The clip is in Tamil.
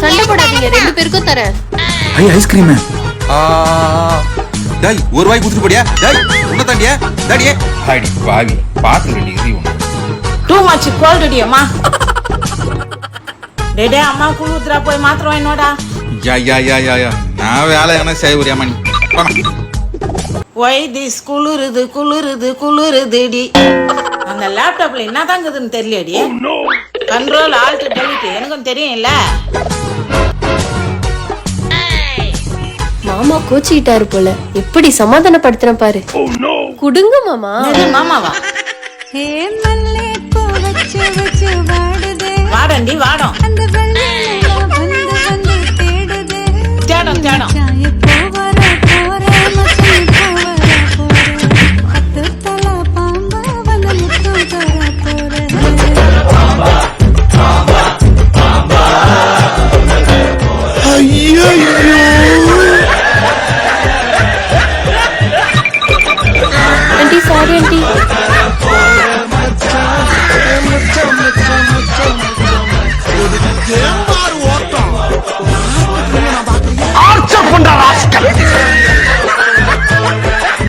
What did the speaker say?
சண்டை போடாதீங்க, 2 பேருக்கும் தரேன். ஐஸ்கிரீம் டேய் ஒரு வாய் குடுத்து போடியா டேய் உன்ன தாண்டியா டாடியே ஹாடி பாவி பாத்து நீ உன்ன டூ மச் கோல்ட் டியம்மா டேடே அம்மா குளுத்ரா போய் மாத்திரம் வாங்கினோடா யா நான் வேலை என்ன செய்ய ஒரே மணி ஒய் திஸ் குளிருது குளிருது குளிருதுடி அந்த லேப்டாப்ல என்ன தாங்குதுன்னு தெரியலடி கண்ட்ரோல் ஆல்ட் டெலிட் எனக்கும் தெரியும்ல மாமா கோச்சிட்டாரு போல, எப்படி சமாதானப்படுத்துற பாரு. குடுங்க மாமா. மாமாவா வாடண்டி வாடம்